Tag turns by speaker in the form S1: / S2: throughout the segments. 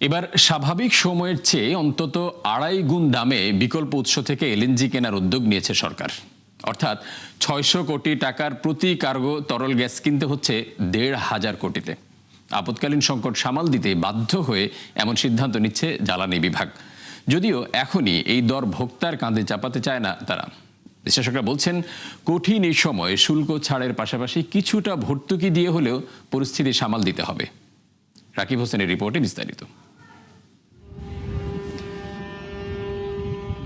S1: এবার স্বাভাবিক সময়ের চেয়ে অন্তত ২.৫ গুণ দামে বিকল্প উৎস থেকে এলএনজি কেনার উদ্যোগ নিয়েছে সরকার। অর্থাৎ ৬০০ কোটি টাকার প্রতি কার্গো তরল গ্যাস কিনতে হচ্ছে ১৫০০ কোটিতে। আপৎকালীন সংকট সামাল দিতে বাধ্য হয়ে এমন সিদ্ধান্ত নিচ্ছে জ্বালানি বিভাগ। যদিও এখনই এই দর ভোক্তার কাঁধে চাপাতে চায় না তারা। বিশ্লেষকরা বলছেন, কঠিন এই সময়ে শুল্ক ছাড়ের পাশাপাশি কিছুটা ভর্তুকি দিয়ে হলেও পরিস্থিতি সামাল দিতে হবে। রাকিব হোসেনের রিপোর্টে বিস্তারিত।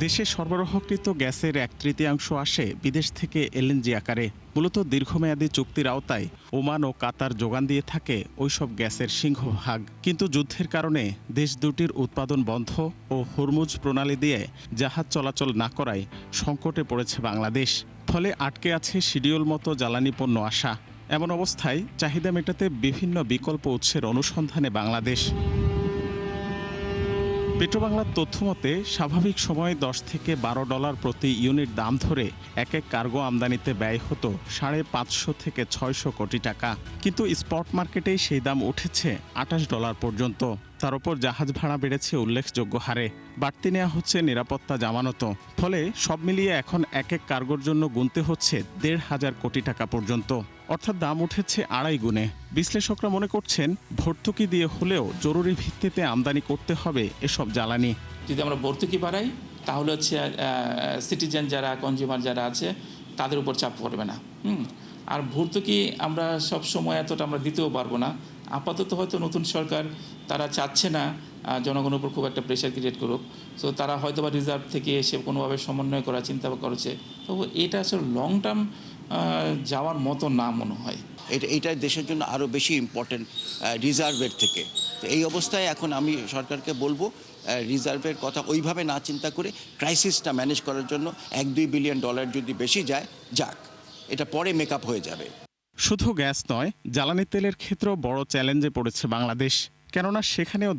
S2: দেশে সরবরাহকৃত গ্যাসের ১/৩ আসে বিদেশ থেকে এলএনজি আকারে। মূলত দীর্ঘমেয়াদী চুক্তির আওতায় ওমান ও কাতার যোগান দিয়ে থাকে ওইসব গ্যাসের সিংহভাগ। কিন্তু যুদ্ধের কারণে দেশ দুটির উৎপাদন বন্ধ ও হরমুজ প্রণালী দিয়ে জাহাজ চলাচল না করায় সংকটে পড়েছে বাংলাদেশ। ফলে আটকে আছে শিডিউল মতো জ্বালানি পণ্য আসা। এমন অবস্থায় চাহিদা মেটাতে বিভিন্ন বিকল্প উৎসের অনুসন্ধানে বাংলাদেশ। পেট্রোবাংলার তথ্যমতে স্বাভাবিক সময়ে $10 থেকে $12 প্রতি ইউনিট দাম ধরে এক কার্গো আমদানিতে ব্যয় হতো $550 থেকে $600 কোটি টাকা। কিন্তু স্পট মার্কেটেই সেই দাম উঠেছে $28 পর্যন্ত। তার উপর জাহাজ ভাড়া বেড়েছে উল্লেখযোগ্য হারে। বাড়তি নেওয়া হচ্ছে নিরাপত্তা জামানত। ফলে সব মিলিয়ে এখন এক কার্গোর জন্য গুনতে হচ্ছে ১৫০০ কোটি টাকা পর্যন্ত। অর্থাৎ দাম উঠেছে ২.৫ গুণে। বিশ্লেষকরা মনে করছেন, ভর্তুকি দিয়ে হলেও জরুরি ভিত্তিতে আমদানি করতে হবে এসব জ্বালানি।
S3: যদি আমরা ভর্তুকি বাড়াই তাহলে হচ্ছে সিটিজেন যারা, কনজিউমার যারা আছে তাদের উপর চাপ পড়বে না। আর ভর্তুকি আমরা সব সময় এতটা আমরা দিতেও পারবো না। আপাতত হয়তো নতুন সরকার তারা চাচ্ছে না জনগণের উপর খুব একটা প্রেশার ক্রিয়েট করুক। সো তারা হয়তো বা রিজার্ভ থেকে এসে কোনোভাবে সমন্বয় করার চিন্তা করেছে। তবু এটা আসলে লং টার্ম যাওয়ার মতো না মনে হয়।
S4: এটা দেশের জন্য আরও বেশি ইম্পর্টেন্ট রিজার্ভের থেকে। তো এই অবস্থায় এখন আমি সরকারকে বলবো, রিজার্ভের কথা ওইভাবে না চিন্তা করে ক্রাইসিসটা ম্যানেজ করার জন্য $1-2 বিলিয়ন যদি বেশি যায়, যাক, এটা পরে মেকআপ হয়ে যাবে।
S2: শুধু গ্যাস নয়, জ্বালানি তেলের ক্ষেত্রেও বড় চ্যালেঞ্জে পড়েছে বাংলাদেশ। কেননা সেখানেও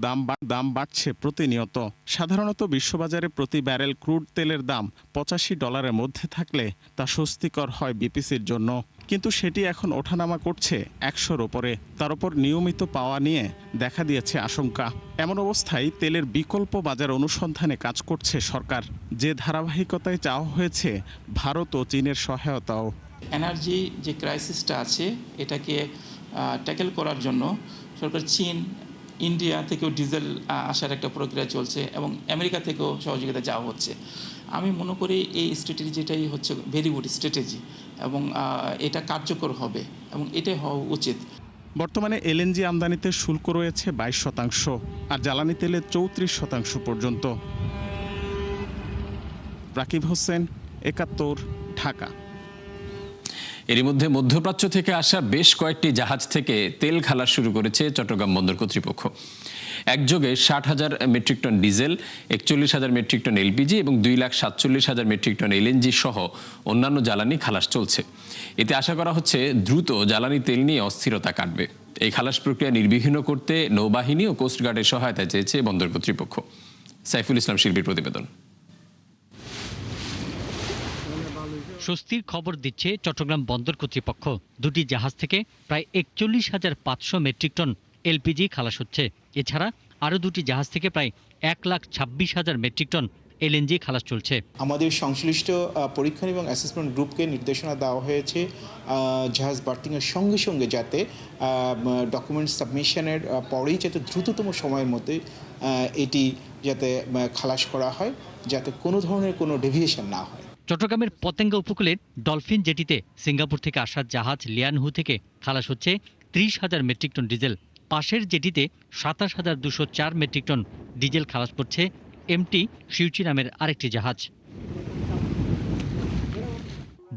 S2: দাম বাড়ছে প্রতিনিয়ত। সাধারণত বিশ্ববাজারে প্রতি ব্যারেল ক্রুড তেলের দাম $85 মধ্যে থাকলে তা স্বস্তিকর হয় বিপিসির জন্য। কিন্তু সেটি এখন ওঠানামা করছে ১০০-র ওপরে। তার উপর নিয়মিত পাওয়া নিয়ে দেখা দিয়েছে আশঙ্কা। এমন অবস্থায় তেলের বিকল্প বাজার অনুসন্ধানে কাজ করছে সরকার। যে ধারাবাহিকতায় চাওয়া হয়েছে ভারত ও চীনের সহায়তাও।
S3: এনার্জি যে ক্রাইসিসটা আছে এটাকে ট্যাকেল করার জন্য সরকার চীন, ইন্ডিয়া থেকেও ডিজেল আসার একটা প্রক্রিয়া চলছে এবং আমেরিকা থেকেও সহযোগিতা চাওয়া হচ্ছে। আমি মনে করি এই স্ট্র্যাটেজিটাই হচ্ছে ভেরি গুড স্ট্র্যাটেজি এবং এটা কার্যকর হবে এবং এটাই হওয়া উচিত।
S2: বর্তমানে এলএনজি আমদানিতে শুল্ক রয়েছে 22% আর জ্বালানি তেলে 34% পর্যন্ত। রাকিব হোসেন, ৭১, ঢাকা।
S1: এরই মধ্যে মধ্যপ্রাচ্য থেকে আসা বেশ কয়েকটি জাহাজ থেকে তেল খালাস শুরু করেছে চট্টগ্রাম বন্দর কর্তৃপক্ষ। একযোগে ৬০,০০০ মেট্রিক টন ডিজেল, ৪১,০০০ মেট্রিক টন এলপিজি এবং ২,৪৭,০০০ মেট্রিক টন এলএনজি সহ অন্যান্য জ্বালানি খালাস চলছে। এতে আশা করা হচ্ছে দ্রুত জ্বালানি তেল নিয়ে অস্থিরতা কাটবে। এই খালাস প্রক্রিয়া নির্বিঘ্ন করতে নৌবাহিনী ও কোস্টগার্ডের সহায়তা চেয়েছে বন্দর কর্তৃপক্ষ। সাইফুল ইসলাম শিল্পীর প্রতিবেদন।
S5: স্বস্তির খবর দিচ্ছে চট্টগ্রাম বন্দর কর্তৃপক্ষ। দুটি জাহাজ থেকে প্রায় ৪১,৫০০ মেট্রিক টন এলপিজি খালাস হচ্ছে। এছাড়া আরও দুটি জাহাজ থেকে প্রায় ১,২৬,০০০ মেট্রিক টন এলএনজি খালাস চলছে।
S6: আমাদের সংশ্লিষ্ট পরীক্ষণ এবং অ্যাসেসমেন্ট গ্রুপকে নির্দেশনা দেওয়া হয়েছে জাহাজ বার্থিংয়ের সঙ্গে সঙ্গে যাতে ডকুমেন্ট সাবমিশনের পরেই যাতে দ্রুততম সময়ের মধ্যে এটি যাতে খালাস করা হয়, যাতে কোনো ধরনের কোনো ডেভিয়েশন না হয়।
S5: চট্টগ্রামের পতেঙ্গা উপকূলের ডলফিন জেটিতে সিঙ্গাপুর থেকে আসা জাহাজ লিয়ানহু থেকে খালাস হচ্ছে ৩০,০০০ মেট্রিক টন ডিজেল। পাশের জেটিতে ২৭,২০৪ মেট্রিক টন ডিজেল খালাস করছে এমটি শিউচি নামের আরেকটি জাহাজ।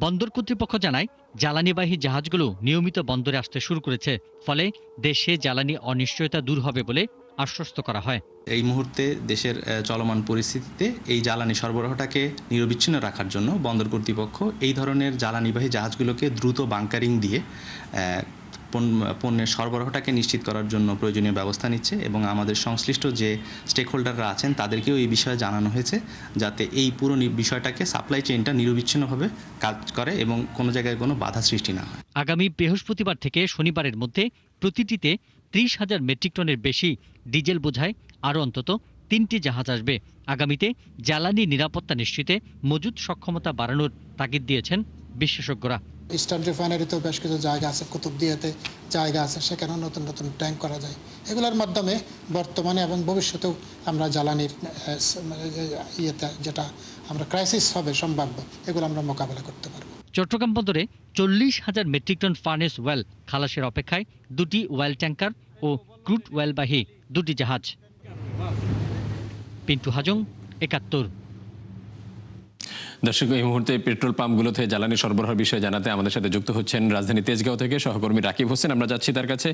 S5: বন্দর কর্তৃপক্ষ জানায়, জ্বালানিবাহী জাহাজগুলো নিয়মিত বন্দরে আসতে শুরু করেছে। ফলে দেশে জ্বালানি অনিশ্চয়তা দূর হবে বলে আশ্বস্ত করা হয়।
S7: এই মুহূর্তে দেশের চলমান পরিস্থিতিতে এই জ্বালানি সরবরাহটাকে নিরবিচ্ছিন্ন রাখার জন্য বন্দর কর্তৃপক্ষ এই ধরনের জ্বালানিবাহী জাহাজগুলোকে দ্রুত বাংকারিং দিয়ে পণ্যের সরবরাহটাকে নিশ্চিত করার জন্য প্রয়োজনীয় ব্যবস্থা নিচ্ছে এবং আমাদের সংশ্লিষ্ট যে স্টেক হোল্ডাররা আছেন তাদেরকেও এই বিষয়ে জানানো হয়েছে, যাতে এই পুরো বিষয়টাকে সাপ্লাই চেইনটা নিরবিচ্ছিন্নভাবে কাজ করে এবং কোনো জায়গায় কোনো বাধা সৃষ্টি না হয়।
S5: আগামী বৃহস্পতিবার থেকে শনিবারের মধ্যে প্রতিটিতে ৩০,০০০ মেট্রিক টনের বেশি ডিজেল বোঝাই আরও অন্তত 3টি জাহাজ আসবে। আগামীতে জ্বালানি নিরাপত্তা নিশ্চিতে মজুদ সক্ষমতা বাড়ানোর তাগিদ দিয়েছেন বিশেষজ্ঞরা।
S8: ইস্টার্ন রিফাইনারিতেও বেশ কিছু জায়গা আছে, কুতুবদিয়াতে জায়গা আছে, সেখানেও নতুন নতুন ট্যাঙ্ক করা যায়। এগুলোর মাধ্যমে বর্তমানে এবং ভবিষ্যতেও আমরা জ্বালানির ইয়েতে যেটা আমরা ক্রাইসিস হবে সম্ভাব্য, এগুলো আমরা মোকাবেলা করতে পারব।
S5: চট্টগ্রাম বন্দরে 40,000 মেট্রিক টন ফার্নেস ওয়েল খালাসের অপেক্ষায় 2টি ওয়েল ট্যাঙ্কার ও ক্রুড ওয়েলবাহী 2টি জাহাজ। পিন্টু হাজং, 71।
S1: দর্শক, এই মুহূর্তে পেট্রোল পাম্পগুলোতে জ্বালানি সরবরাহের বিষয়ে জানাতে আমাদের সাথে যুক্ত হচ্ছেন রাজধানী তেজগাঁও থেকে সহকর্মী রাকিব হোসেন। আমরা যাচ্ছি তার কাছে।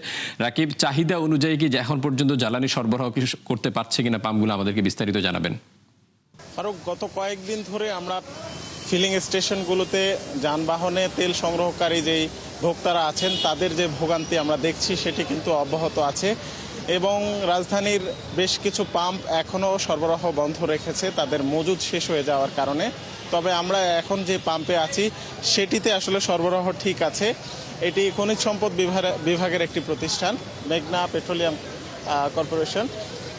S1: রাকিব, চাহিদা অনুযায়ী কি এখন পর্যন্ত জ্বালানি সরবরাহ করতে পারছে কিনা পাম্পগুলো, আমাদেরকে বিস্তারিত জানাবেন।
S2: আরও গত কয়েকদিন ধরে আমরা ফিলিং স্টেশনগুলোতে যানবাহনে তেল সংগ্রহকারী যেই ভোক্তারা আছেন তাদের যে ভোগান্তি আমরা দেখছি সেটি কিন্তু অব্যাহত আছে এবং রাজধানীর বেশ কিছু পাম্প এখনও সরবরাহ বন্ধ রেখেছে তাদের মজুদ শেষ হয়ে যাওয়ার কারণে। তবে আমরা এখন যে পাম্পে আছি সেটিতে আসলে সরবরাহ ঠিক আছে। এটি খনিজ সম্পদ বিভাগের একটি প্রতিষ্ঠান, মেঘনা পেট্রোলিয়াম কর্পোরেশন।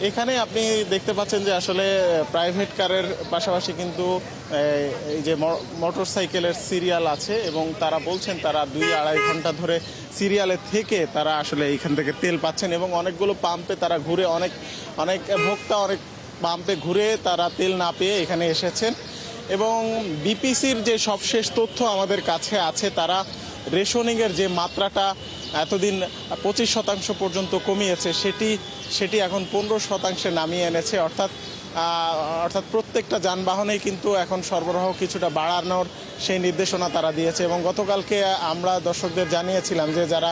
S2: এখানে আপনি দেখতে পাচ্ছেন যে আসলে প্রাইভেট কারের পাশাপাশি কিন্তু এই যে মোটর সাইকেলের সিরিয়াল আছে এবং তারা বলছেন তারা 2-2.5 ঘন্টা ধরে সিরিয়ালে থেকে তারা আসলে এইখান থেকে তেল পাচ্ছেন এবং অনেকগুলো পাম্পে তারা ঘুরে অনেক ভোক্তা অনেক পাম্পে ঘুরে তারা তেল না পেয়ে এখানে এসেছেন। এবং বিপিসির যে সবশেষ তথ্য আমাদের কাছে আছে, তারা রেশনিংয়ের যে মাত্রাটা এতদিন 25% পর্যন্ত কমিয়েছে সেটি এখন 15% নামিয়ে এনেছে। অর্থাৎ প্রত্যেকটা যানবাহনেই কিন্তু এখন সরবরাহ কিছুটা বাড়ানোর সেই নির্দেশনা তারা দিয়েছে। এবং গতকালকে আমরা দর্শকদের জানিয়েছিলাম যে যারা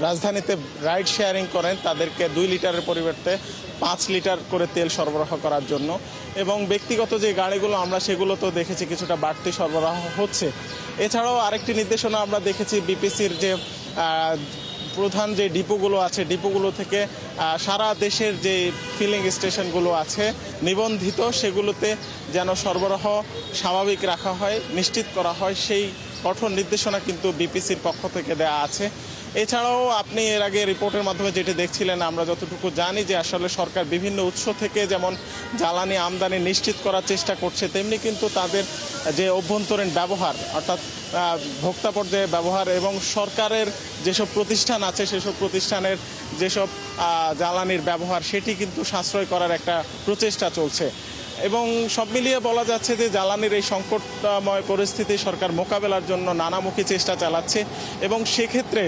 S2: রাজধানীতে রাইড শেয়ারিং করেন তাদেরকে 2 লিটারের পরিবর্তে 5 লিটার করে তেল সরবরাহ করার জন্য। এবং ব্যক্তিগত যে গাড়িগুলো আমরা সেগুলো তো দেখেছি কিছুটা বাড়তি সরবরাহ হচ্ছে। এছাড়াও আরেকটি নির্দেশনা আমরা দেখেছি বিপিসির যে প্রধান যে ডিপোগুলো আছে ডিপোগুলো থেকে সারা দেশের যে ফিলিং স্টেশনগুলো আছে নিবন্ধিত সেগুলোতে যেন সরবরাহ স্বাভাবিক রাখা হয়, নিশ্চিত করা হয়, সেই কঠোর নির্দেশনা কিন্তু বিপিসির পক্ষ থেকে দেওয়া আছে। এছাড়াও আপনি এর আগে রিপোর্টের মাধ্যমে যেটি দেখছিলেন, আমরা যতটুকু জানি যে আসলে সরকার বিভিন্ন উৎস থেকে যেমন জ্বালানি আমদানি নিশ্চিত করার চেষ্টা করছে, তেমনি কিন্তু তাদের যে অভ্যন্তরীণ ব্যবহার অর্থাৎ ভোক্তা পর্যায়ে ব্যবহার এবং সরকারের যেসব প্রতিষ্ঠান আছে সেসব প্রতিষ্ঠানের যেসব জ্বালানির ব্যবহার সেটি কিন্তু সাশ্রয় করার একটা প্রচেষ্টা চলছে। এবং সব মিলিয়ে বলা যাচ্ছে যে জ্বালানির এই সংকটময় পরিস্থিতি সরকার মোকাবেলার জন্য নানামুখী চেষ্টা চালাচ্ছে এবং সেক্ষেত্রে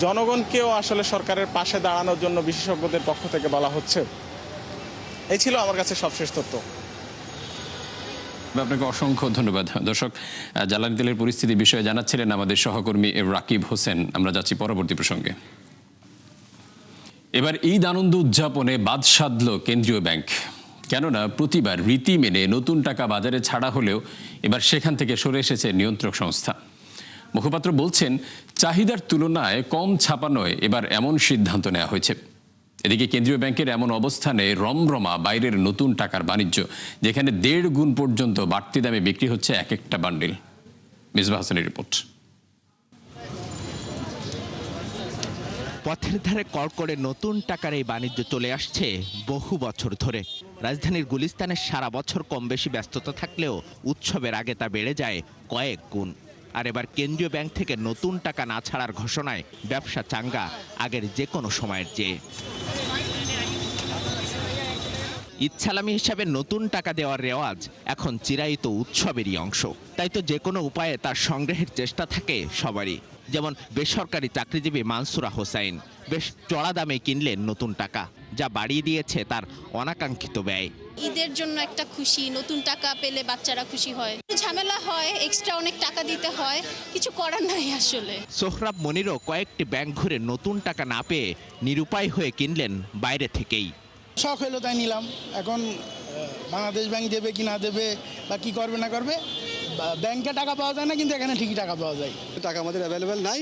S2: জনগণকেও আসলে সরকারের পাশে দাঁড়ানোর জন্য বিশেষজ্ঞদের পক্ষ থেকে বলা হচ্ছে। এই ছিল আমার কাছে সবশেষ তথ্য।
S1: আপনাকে অসংখ্য ধন্যবাদ। দর্শক, জ্বালানি তেলের পরিস্থিতি বিষয়ে জানাচ্ছিলেন আমাদের সহকর্মী রাকিব হোসেন। আমরা যাচ্ছি পরবর্তী প্রসঙ্গে। এবার ঈদ আনন্দ উদযাপনে বাদ সাধল কেন্দ্রীয় ব্যাংক। কেননা প্রতিবার রীতি মেনে নতুন টাকা বাজারে ছাড়া হলেও এবার সেখান থেকে সরে এসেছে নিয়ন্ত্রক সংস্থা। মুখপাত্র বলছেন, চাহিদার তুলনায় কম ছাপানোয় এবার এমন সিদ্ধান্ত নেওয়া হয়েছে। এদিকে কেন্দ্রীয় ব্যাংকের এমন অবস্থানে রমরমা বাইরের নতুন টাকার বাণিজ্য, যেখানে 1.5 গুণ পর্যন্ত বাড়তি দামে বিক্রি হচ্ছে এক একটা বান্ডিল। মিসবাহ হাসানের রিপোর্ট।
S9: পথের ধারে কড়কড়ে নতুন টাকার এই বাণিজ্য চলে আসছে বহু বছর ধরে। রাজধানীর গুলিস্তানে সারা বছর কম বেশি ব্যস্ততা থাকলেও উৎসবের আগে তা বেড়ে যায় কয়েক গুণ। আর এবার কেন্দ্রীয় ব্যাংক থেকে নতুন টাকা না ছাড়ার ঘোষণায় ব্যবসা চাঙ্গা আগের যে কোনো সময়ের চেয়ে। ইচ্ছালামি হিসাবে নতুন টাকা দেওয়ার রেওয়াজ এখন চিরায়িত উৎসবেরই অংশ। তাই তো যে কোনো উপায়ে তার সংগ্রহের চেষ্টা থাকে সবারই। যেমন বেসরকারি চাকরিজীবী মানসুরা হোসাইন বেশ চড়া দামে কিনলেন নতুন টাকা, যা বাড়িয়ে দিয়েছে তার অনাকাঙ্ক্ষিত ব্যয়।
S10: ঈদের জন্য একটা খুশি, নতুন টাকা পেলে বাচ্চারা খুশি হয়, ঝামেলা হয়, এক্সট্রা অনেক টাকা দিতে হয়, কিছু করার নাই আসলে।
S9: সোহরাব মনিরও কয়েকটি ব্যাংক ঘুরে নতুন টাকা না পেয়ে নিরুপায় হয়ে কিনলেন বাইরে থেকেই।
S11: শখ হলো তাই নিলাম। এখন বাংলাদেশ ব্যাংক দেবে কি না দেবে বা কি করবে না করবে, ব্যাংকে টাকা পাওয়া যায় না, কিন্তু এখানে ঠিকই টাকা পাওয়া যায়।
S12: টাকা আমাদের অ্যাভেলেবেল নাই,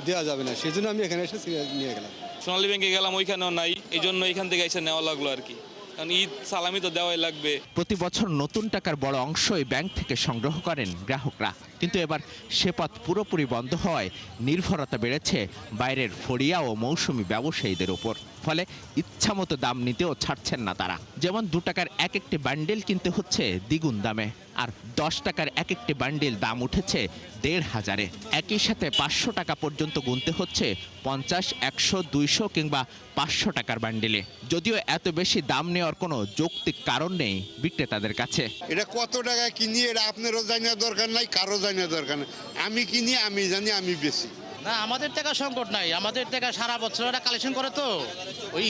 S12: দেওয়া যাবে না, সেই জন্য আমি এখানে এসে নিয়ে গেলাম।
S13: সোনালী ব্যাংকে গেলাম, ওইখানেও নাই, এই জন্য এখান থেকে এসে নেওয়া লাগলো আর কি। কারণ ঈদ সালামি তো দেওয়াই লাগবে।
S9: প্রতি বছর নতুন টাকার বড় অংশই ব্যাংক থেকে সংগ্রহ করেন গ্রাহকরা, কিন্তু এবার সে পথ পুরোপুরি বন্ধ হওয়ায় নির্ভরতা বেড়েছে বাইরের ফড়িয়া ও মৌসুমি ব্যবসায়ীদের উপর। ফলে ইচ্ছামতো দাম নিতেও ছাড়ছেন না তারা। যেমন 2 টাকার এক একটি বান্ডেল কিনতে হচ্ছে দ্বিগুণ দামে, আর 10 টাকার এক একটি বান্ডেল দাম উঠেছে 1,500-এ। একই সাথে 500 টাকা পর্যন্ত গুনতে হচ্ছে 50, 100, 200 কিংবা 500 টাকার বান্ডেলে। যদিও এত বেশি দাম নেওয়ার কোনো যৌক্তিক কারণ নেই বিক্রেতাদের কাছে।
S12: এটা কত টাকায় কিনি এটা আপনারও জানার দরকার নাই, কারো জানার দরকার নাই। আমি কিনি, আমি জানি, আমি বেশি।
S14: না, আমাদের টাকা সংকট নাই, আমাদের টাকা সারা বছর এটা কালেকশন করে, তো ওই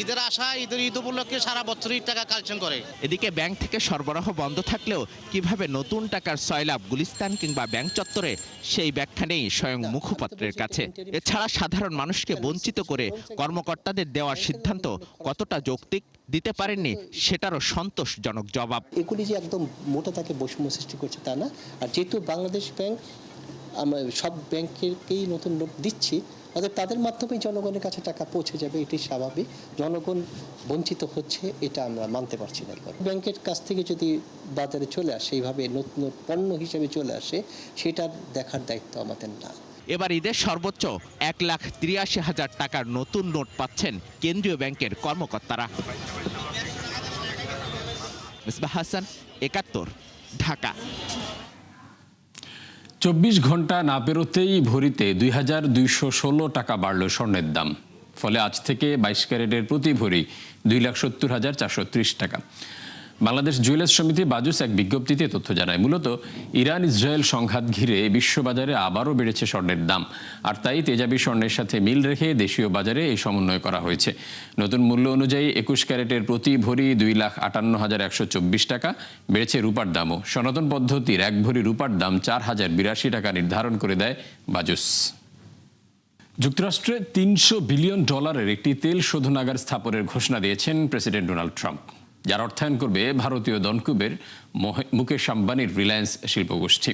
S14: ঈদের আশা, ঈদ উপলক্ষে সারা বছরই টাকা কালেকশন করে।
S9: এদিকে ব্যাংক থেকে সরবরাহ বন্ধ থাকলেও কিভাবে নতুন টাকার সয়লাভ গুলিস্তান কিংবা ব্যাংক চত্বরে সেই ব্যাখ্যা নেই স্বয়ং মুখপাত্রের কাছে। এছাড়া সাধারণ মানুষকে বঞ্চিত করে কর্মকর্তাদের দেওয়ার সিদ্ধান্ত কতটা যৌক্তিক দিতে পারেননি সেটারও সন্তোষজনক জবাব।
S15: এগুলি যে একদম মোটা তাকে বৈষম্য সৃষ্টি করছে তা না। আর যেহেতু বাংলাদেশ ব্যাংক আমরা সব ব্যাংকেরকেই নতুন নোট দিচ্ছি, অর্থাৎ তাদের মাধ্যমেই জনগণের কাছে টাকা পৌঁছে যাবে, এটি স্বাভাবিক। জনগণ বঞ্চিত হচ্ছে এটা আমরা মানতে পারছি না। ব্যাংকের কাছ থেকে যদি বাজারে চলে আসে এইভাবে নতুন পণ্য হিসেবে চলে আসে, সেটার দেখার দায়িত্ব আমাদের না।
S9: এবার ঈদের সর্বোচ্চ 1,83,000 টাকার নতুন নোট পাচ্ছেন কেন্দ্রীয় ব্যাংকের কর্মকর্তারা। মিসবাহ হাসান, 71, ঢাকা।
S1: 24 ঘন্টা না পেরোতেই ভরিতে 2,216 টাকা বাড়ল স্বর্ণের দাম। ফলে আজ থেকে 22 ক্যারেটের প্রতি ভরি 2,70,430 টাকা। বাংলাদেশ জুয়েলার্স সমিতি বাজুস এক বিজ্ঞপ্তিতে তথ্য জানায়, মূলত ইরান ইসরায়েল সংঘাত ঘিরে বিশ্ববাজারে আবারও বেড়েছে স্বর্ণের দাম, আর তাই তেজাবি স্বর্ণের সাথে মিল রেখে দেশীয় বাজারে এই সমন্বয় করা হয়েছে। নতুন মূল্য অনুযায়ী 21 ক্যারেটের প্রতি ভরি 2,58,124 টাকা। বেড়েছে রূপার দামও। সনাতন পদ্ধতির 1 ভরি রূপার দাম 4,082 টাকা নির্ধারণ করে দেয় বাজুস। যুক্তরাষ্ট্রে $300 বিলিয়ন একটি তেল শোধনাগার স্থাপনের ঘোষণা দিয়েছেন প্রেসিডেন্ট ডোনাল্ড ট্রাম্প, যার অর্থায়ন করবে ভারতীয় ধনকুবের মুকেশ আম্বানির রিলায়েন্স শিল্পগোষ্ঠী।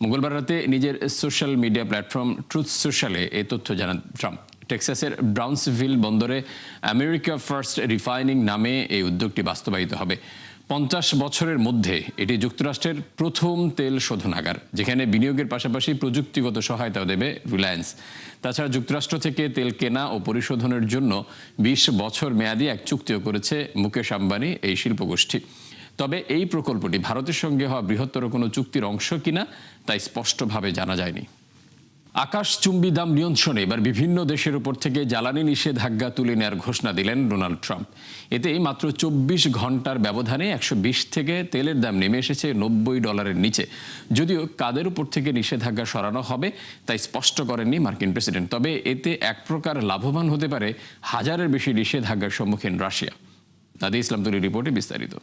S1: মঙ্গলবার রাতে নিজের সোশ্যাল মিডিয়া প্ল্যাটফর্ম ট্রুথ সোশ্যালে এই তথ্য জানান ট্রাম্প। টেক্সাসের ব্রাউন্সভিল বন্দরে আমেরিকা ফার্স্ট রিফাইনিং নামে এই উদ্যোগটি বাস্তবায়িত হবে। 50 বছরের মধ্যে এটি যুক্তরাষ্ট্রের প্রথম তেল শোধনাগার, যেখানে বিনিয়োগের পাশাপাশি প্রযুক্তিগত সহায়তা দেবে রিলায়েন্স। তাছাড়া যুক্তরাষ্ট্র থেকে তেল কেনা ও পরিশোধনের জন্য 20 বছর মেয়াদী এক চুক্তিও করেছে মুকেশ আম্বানি এই শিল্পগোষ্ঠী। তবে এই প্রকল্পটি ভারতের সঙ্গে হওয়া বৃহত্তর কোনো চুক্তির অংশ কিনা তাই স্পষ্টভাবে জানা যায়নি। আকাশচুম্বী দাম নিয়ন্ত্রণে এবার বিভিন্ন দেশের উপর থেকে জ্বালানি নিষেধাজ্ঞা তুলে নেওয়ার ঘোষণা দিলেন ডোনাল্ড ট্রাম্প। এতে মাত্র 24 ঘন্টার ব্যবধানে 120 থেকে তেলের দাম নেমে এসেছে $90 নিচে। যদিও কাদের উপর থেকে নিষেধাজ্ঞা সরানো হবে তাই স্পষ্ট করেননি মার্কিন প্রেসিডেন্ট। তবে এতে এক প্রকার লাভবান হতে পারে 1000-এর বেশি নিষেধাজ্ঞার সম্মুখীন রাশিয়া। নাদিয়া ইসলাম তুলির রিপোর্টে বিস্তারিত।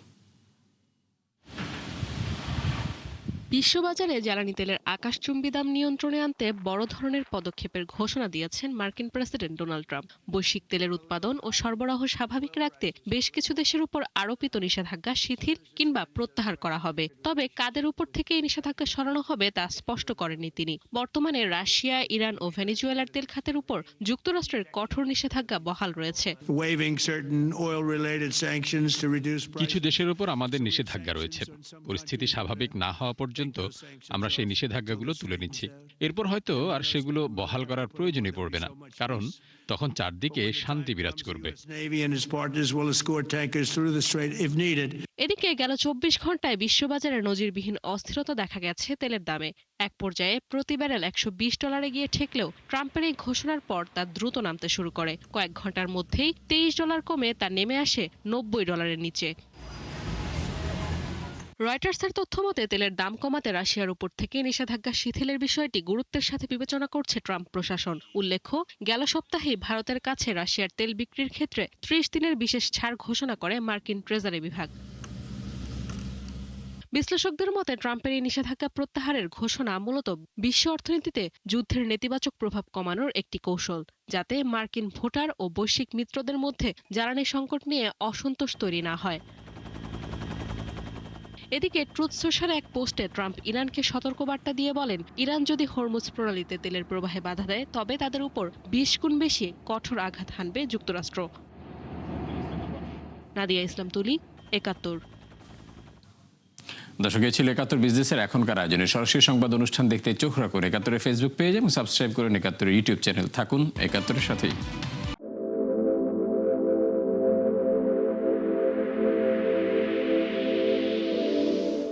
S16: বিশ্ববাজারে জ্বালানি তেলের আকাশচুম্বী দাম নিয়ন্ত্রণে আনতে বড় ধরনের পদক্ষেপের ঘোষণা দিয়েছেন মার্কিন প্রেসিডেন্ট ডোনাল্ড ট্রাম্প। বৈশ্বিক তেলের উৎপাদন ও সরবরাহ স্বাভাবিক রাখতে বেশ কিছু দেশের উপর আরোপিত নিষেধাজ্ঞা শিথিল কিংবা প্রত্যাহার করা হবে। তবে কাদের উপর থেকে এই নিষেধাজ্ঞা সরানো হবে তা স্পষ্ট করেননি তিনি। বর্তমানে রাশিয়া, ইরান ও ভেনেজুয়েলার তেল খাতের উপর যুক্তরাষ্ট্রের কঠোর নিষেধাজ্ঞা বহাল রয়েছে।
S17: কিছু দেশের উপর আমাদের নিষেধাজ্ঞা রয়েছে। পরিস্থিতি স্বাভাবিক না হওয়া পর্যন্ত আমরা সেই নিষেধাজ্ঞাগুলো তুলে নিচ্ছি। এরপর হয়তো আর সেগুলো বহাল করার প্রয়োজনই পড়বে না, কারণ তখন চারদিকে শান্তি বিরাজ করবে।
S16: এদিকে গেল 24 ঘন্টায় বিশ্ববাজারে নজিরবিহীন অস্থিরতা দেখা গেছে তেলের দামে। এক পর্যায়ে প্রতি ব্যারেল $120 গিয়ে ঠেকলেও ট্রাম্পের এই ঘোষণার পর তা দ্রুত নামতে শুরু করে। কয়েক ঘন্টার মধ্যেই $23 কমে তা নেমে আসে $90-এর নিচে। রয়টার্সের তথ্য মতে তেলের দাম কমাতে রাশিয়ার উপর থেকে নিষেধাজ্ঞা শিথিলের বিষয়টি গুরুত্বের সাথে বিবেচনা করছে ট্রাম্প প্রশাসন। উল্লেখ্য, গেল সপ্তাহেই ভারতের কাছে রাশিয়ার তেল বিক্রির ক্ষেত্রে 30 দিনের বিশেষ ছাড় ঘোষণা করে মার্কিন ট্রেজারি বিভাগ। বিশ্লেষকদের মতে ট্রাম্পের এই নিষেধাজ্ঞা প্রত্যাহারের ঘোষণা মূলত বিশ্ব অর্থনীতিতে যুদ্ধের নেতিবাচক প্রভাব কমানোর একটি কৌশল, যাতে মার্কিন ভোটার ও বৈশ্বিক মিত্রদের মধ্যে জ্বালানি সংকট নিয়ে অসন্তোষ তৈরি না হয়। এদিকে ট্রুথ সোশ্যালে এক পোস্টে ট্রাম্প ইরানকে সতর্কবার্তা দিয়ে বলেন, ইরান যদি হরমুজ প্রণালীতে তেলের প্রবাহে বাধা দেয় তবে তাদের উপর 20 গুণ বেশি কঠোর আঘাত হানবে যুক্তরাষ্ট্র। নাদিয়া ইসলাম তুলি, ৭১।
S1: দর্শক, এই ছিল ৭১ বিজনেসের এখনকার আয়োজনে। সরাসরি সংবাদ অনুষ্ঠান দেখতে চোখ রাখুন ৭১-এর ফেসবুক পেজ এবং সাবস্ক্রাইব করুন ৭১-এর ইউটিউব চ্যানেল। থাকুন ৭১-এর সাথেই।